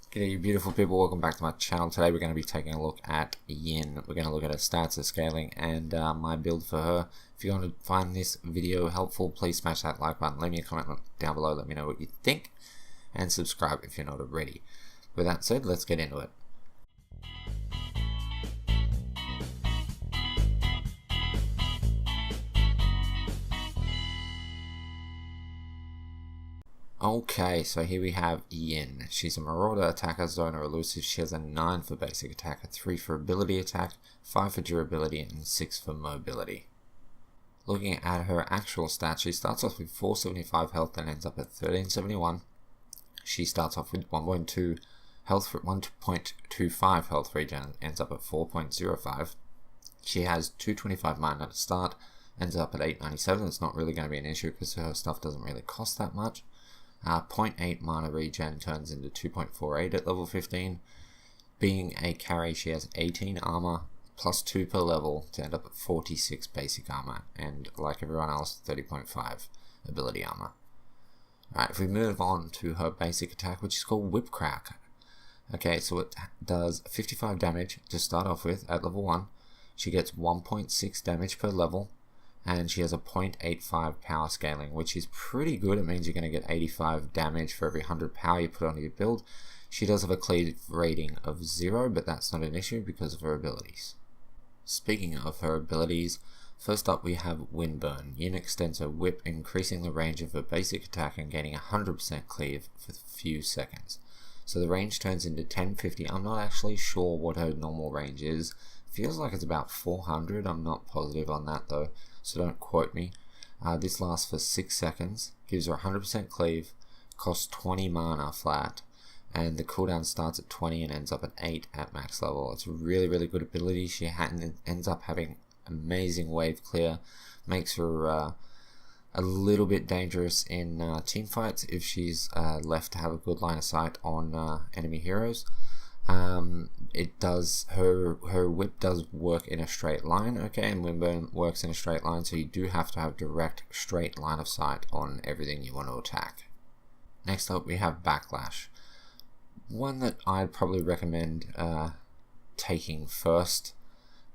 G'day you beautiful people, welcome back to my channel. Today we're going to be taking a look at Yin. We're going to look at her stats, her scaling, and my build for her. If you want to find this video helpful, please smash that like button, leave me a comment down below, let me know what you think, and subscribe if you're not already. With that said, let's get into it. Okay, so here we have Yin. She's a Marauder, Attacker, Zoner, Elusive. She has a 9 for basic attack, a 3 for ability attack, 5 for durability, and 6 for mobility. Looking at her actual stats, she starts off with 475 health and ends up at 1371. She starts off with 1.2 health for 1.25 health regen and ends up at 4.05. She has 225 mana to start, ends up at 897. It's not really going to be an issue because her stuff doesn't really cost that much. 0.8 mana regen turns into 2.48 at level 15. Being a carry, she has 18 armor plus 2 per level to end up at 46 basic armor, and like everyone else, 30.5 ability armor. Alright, if we move on to her basic attack, which is called Whip Crack. Okay, so it does 55 damage to start off with at level 1. She gets 1.6 damage per level, and she has a 0.85 power scaling, which is pretty good. It means you're going to get 85 damage for every 100 power you put onto your build. She does have a cleave rating of 0, but that's not an issue because of her abilities. Speaking of her abilities, first up we have Windburn. Yin extends her whip, increasing the range of her basic attack and gaining 100% cleave for a few seconds. So the range turns into 1050. I'm not actually sure what her normal range is. Feels like it's about 400. I'm not positive on that though, so don't quote me. This lasts for 6 seconds, gives her 100% cleave, costs 20 mana flat, and the cooldown starts at 20 and ends up at 8 at max level. It's a really good ability. She ends up having amazing wave clear, makes her a little bit dangerous in team fights if she's left to have a good line of sight on enemy heroes. It does, her whip does work in a straight line, okay, and Windburn works in a straight line, so you do have to have direct straight line of sight on everything you want to attack. Next up we have Backlash, one that I'd probably recommend taking first,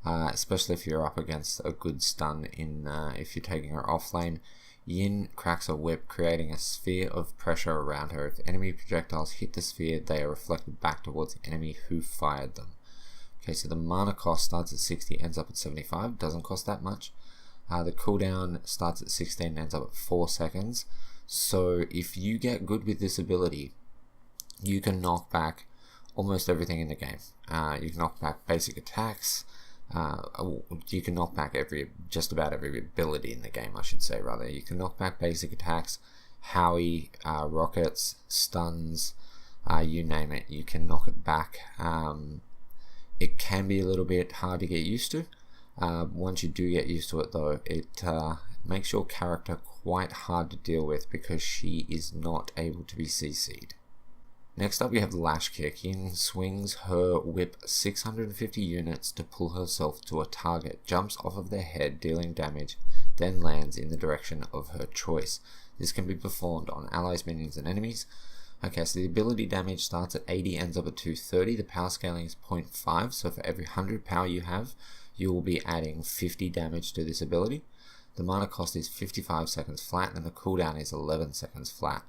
especially if you're up against a good stun in if you're taking her off lane. Yin cracks a whip, creating a sphere of pressure around her. If enemy projectiles hit the sphere, they are reflected back towards the enemy who fired them. Okay, so the mana cost starts at 60, ends up at 75, doesn't cost that much. The cooldown starts at 16, ends up at 4 seconds. So if you get good with this ability, you can knock back almost everything in the game. You can knock back basic attacks. You can knock back just about every ability in the game, I should say, rather. You can knock back basic attacks, Howie, rockets, stuns, you name it, you can knock it back. It can be a little bit hard to get used to. Once you do get used to it though, it makes your character quite hard to deal with because she is not able to be CC'd. Next up we have Lash Kick. Yin swings her whip 650 units to pull herself to a target, jumps off of their head dealing damage, then lands in the direction of her choice. This can be performed on allies, minions, and enemies. Okay, so the ability damage starts at 80, ends up at 230. The power scaling is 0.5, so for every 100 power you have, you will be adding 50 damage to this ability. The mana cost is 55 seconds flat, and the cooldown is 11 seconds flat.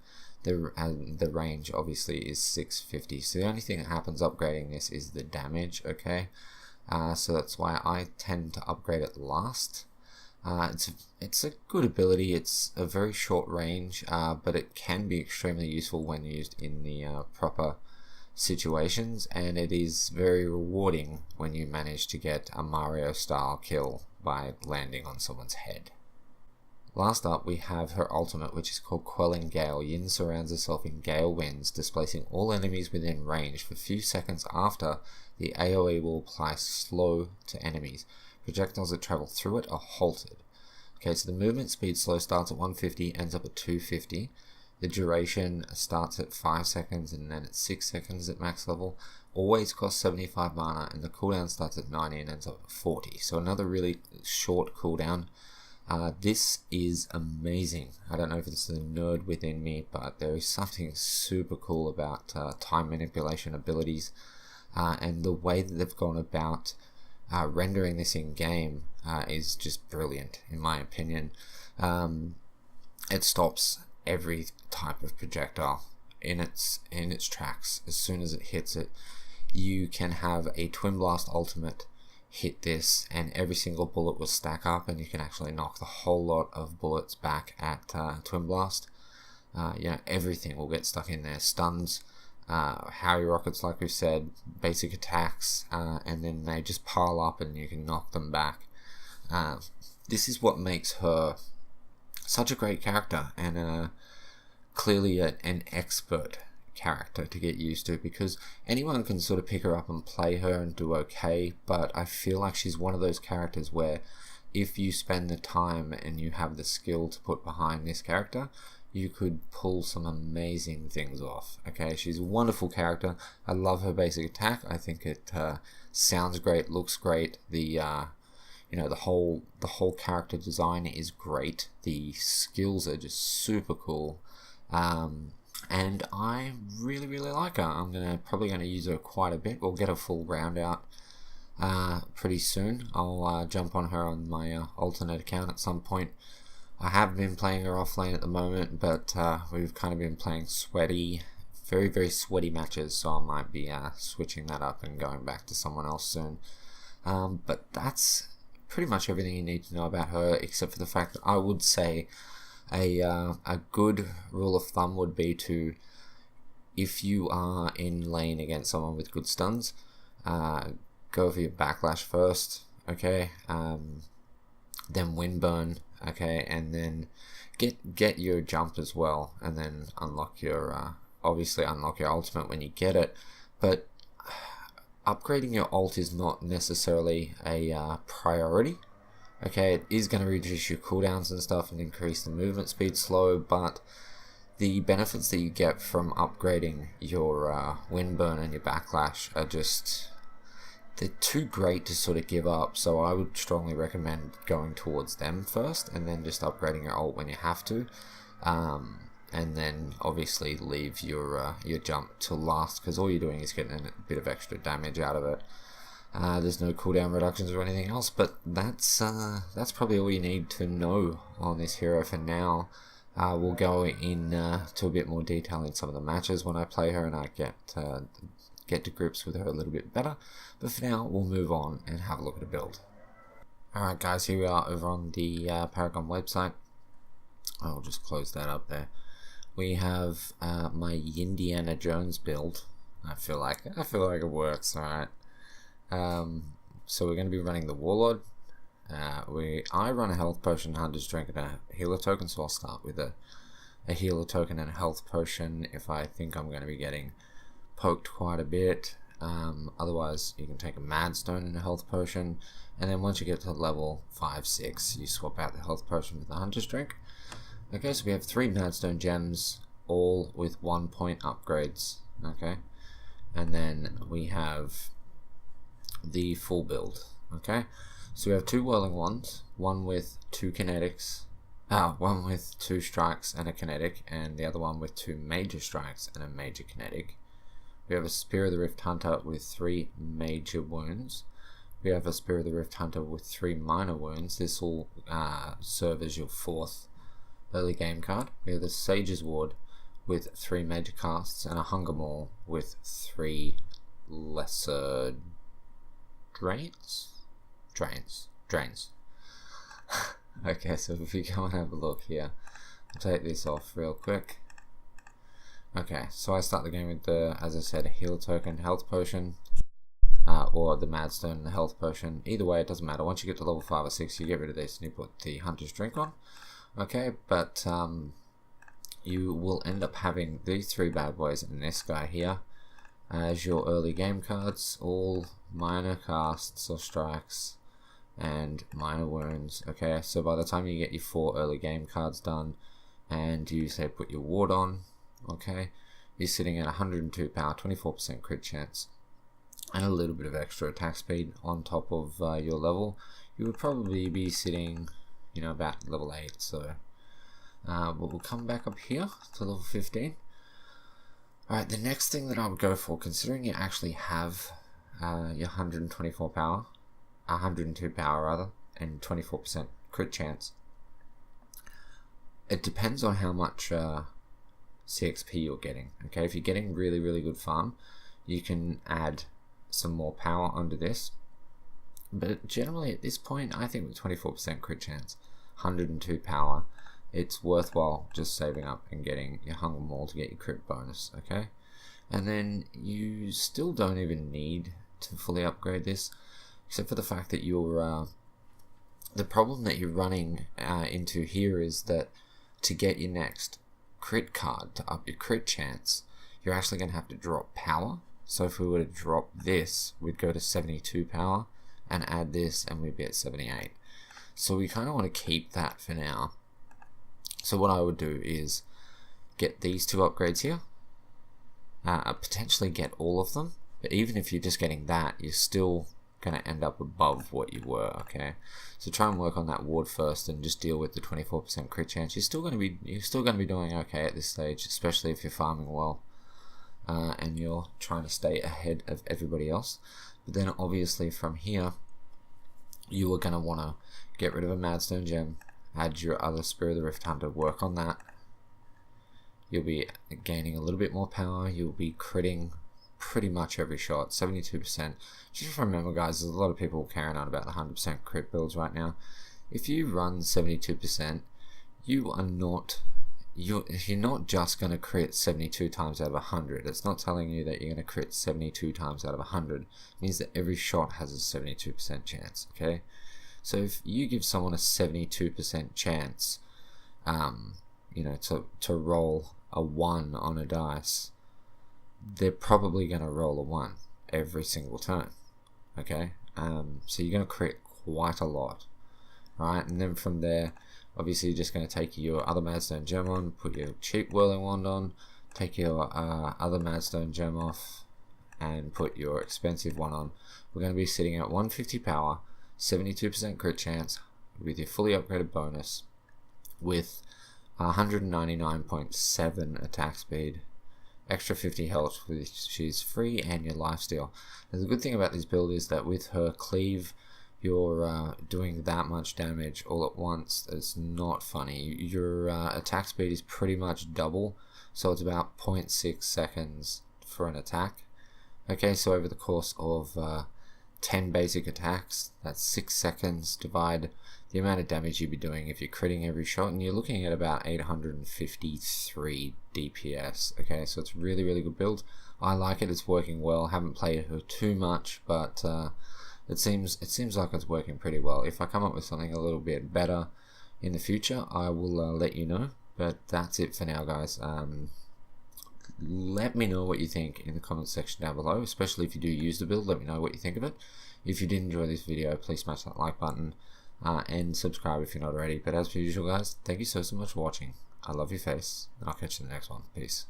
The range obviously is 650, so the only thing that happens upgrading this is the damage, okay? So that's why I tend to upgrade it last. It's a good ability. It's a very short range, but it can be extremely useful when used in the proper situations, and it is very rewarding when you manage to get a Mario style kill by landing on someone's head. Last up we have her ultimate, which is called Quelling Gale. Yin surrounds herself in gale winds, displacing all enemies within range. For a few seconds after, the AoE will apply slow to enemies. Projectiles that travel through it are halted. Okay, so the movement speed slow starts at 150, ends up at 250. The duration starts at 5 seconds and then at 6 seconds at max level. Always costs 75 mana, and the cooldown starts at 90 and ends up at 40. So another really short cooldown. This is amazing. I don't know if it's the nerd within me, but there is something super cool about time manipulation abilities, and the way that they've gone about rendering this in game is just brilliant, in my opinion. It stops every type of projectile in its tracks. As soon as it hits it, you can have a Twin Blast ultimate hit this, and every single bullet will stack up, and you can actually knock the whole lot of bullets back at Twin Blast. Everything will get stuck in there. Stuns, Harry rockets, like we said, basic attacks, and then they just pile up and you can knock them back. This is what makes her such a great character, and clearly an expert character to get used to, because anyone can sort of pick her up and play her and do okay, but I feel like she's one of those characters where if you spend the time and you have the skill to put behind this character, you could pull some amazing things off. Okay, she's a wonderful character. I love her basic attack. I think it sounds great, looks great. The whole character design is great. The skills are just super cool. And I really, really like her. I'm probably gonna use her quite a bit. We'll get a full round out pretty soon. I'll jump on her on my alternate account at some point. I have been playing her offlane at the moment, but we've kind of been playing sweaty, very, very sweaty matches, so I might be switching that up and going back to someone else soon. But that's pretty much everything you need to know about her, except for the fact that I would say a good rule of thumb would be to, if you are in lane against someone with good stuns, go for your backlash first, okay, then windburn, okay, and then get your jump as well, and then unlock your obviously unlock your ultimate when you get it. But upgrading your ult is not necessarily a priority. Okay, it is going to reduce your cooldowns and stuff and increase the movement speed slow, but the benefits that you get from upgrading your windburn and your backlash are just, they're too great to sort of give up. So I would strongly recommend going towards them first, and then just upgrading your ult when you have to, and then obviously leave your jump till last, because all you're doing is getting a bit of extra damage out of it. There's no cooldown reductions or anything else, but that's probably all you need to know on this hero for now. We'll go in to a bit more detail in some of the matches when I play her and I get to grips with her a little bit better. But for now, we'll move on and have a look at a build. Alright guys, here we are over on the Paragon website. I'll just close that up there. We have my Yin Yindiana Jones build. I feel like it works. Alright. So we're going to be running the Warlord. I run a health potion, Hunter's Drink, and a healer token, so I'll start with a healer token and a health potion if I think I'm going to be getting poked quite a bit. Otherwise, you can take a Mad Stone and a health potion, and then once you get to level 5-6, you swap out the health potion with the Hunter's Drink. Okay, so we have 3 Mad Stone gems, all with 1 point upgrades. Okay, and then we have the full build. Okay, so we have 2 whirling wands, one with 2 kinetics, one with 2 strikes and a kinetic, and the other one with 2 major strikes and a major kinetic. We have a Spear of the Rift Hunter with 3 major wounds. We have a Spear of the Rift Hunter with 3 minor wounds. This will serve as your 4th early game card. We have the Sage's Ward with 3 major casts, and a Hunger Maul with 3 lesser drains. Okay, so if we go and have a look here, I'll take this off real quick. Okay, so I start the game with as I said, a heal token, health potion, or the Mad Stone and the health potion. Either way, it doesn't matter. Once you get to level 5 or 6, you get rid of this and you put the Hunter's Drink on. Okay, but you will end up having these 3 bad boys and this guy here as your early game cards, all minor casts or strikes and minor wounds. Okay, so by the time you get your 4 early game cards done and you say put your ward on, okay, you're sitting at 102 power, 24% crit chance, and a little bit of extra attack speed on top of your level. You would probably be sitting, you know, about level 8. So we'll come back up here to level 15. Alright, the next thing that I would go for, considering you actually have your 124 power, 102 power rather, and 24% crit chance, it depends on how much CXP you're getting. Okay, if you're getting really good farm, you can add some more power onto this. But generally at this point, I think with 24% crit chance, 102 power, it's worthwhile just saving up and getting your Hunger Maul to get your crit bonus, okay? And then you still don't even need to fully upgrade this, except for the fact that you're the problem that you're running into here is that to get your next crit card to up your crit chance, you're actually going to have to drop power. So if we were to drop this, we'd go to 72 power and add this and we'd be at 78. So we kind of want to keep that for now. So what I would do is get these 2 upgrades here, potentially get all of them, but even if you're just getting that, you're still going to end up above what you were, okay? So try and work on that ward first and just deal with the 24% crit chance. You're still going to be doing okay at this stage, especially if you're farming well and you're trying to stay ahead of everybody else. But then obviously from here, you are going to want to get rid of a Madstone Gem, add your other Spirit of the Rift Hunter, work on that. You'll be gaining a little bit more power, you'll be critting pretty much every shot, 72%. Just remember guys, there's a lot of people carrying on about 100% crit builds right now. If you run 72%, you're not just going to crit 72 times out of 100. It's not telling you that you're going to crit 72 times out of 100. It means that every shot has a 72% chance, okay? So if you give someone a 72% chance, you know, to roll a 1 on a dice, they're probably going to roll a 1 every single turn, okay? So you're going to crit quite a lot, right? And then from there, obviously you're just going to take your other Madstone Gem on, put your cheap Whirling Wand on, take your other Madstone Gem off, and put your expensive one on. We're going to be sitting at 150 power, 72% crit chance, with your fully upgraded bonus, with 199.7 attack speed, extra 50 health, which is free, and your lifesteal. And the good thing about this build is that with her cleave, you're doing that much damage all at once. It's not funny. Your attack speed is pretty much double, so it's about 0.6 seconds for an attack. Okay, so over the course of 10 basic attacks, that's 6 seconds. Divide the amount of damage you'd be doing if you're critting every shot, and you're looking at about 853 DPS. Okay, so it's really good build. I like it. It's working well. Haven't played her too much, but it seems like it's working pretty well. If I come up with something a little bit better in the future, I will let you know. But that's it for now, guys. Let me know what you think in the comment section down below, especially if you do use the build. Let me know what you think of it. If you did enjoy this video, please smash that like button and subscribe if you're not already. But as per usual, guys, thank you so much for watching. I love your face, and I'll catch you in the next one. Peace.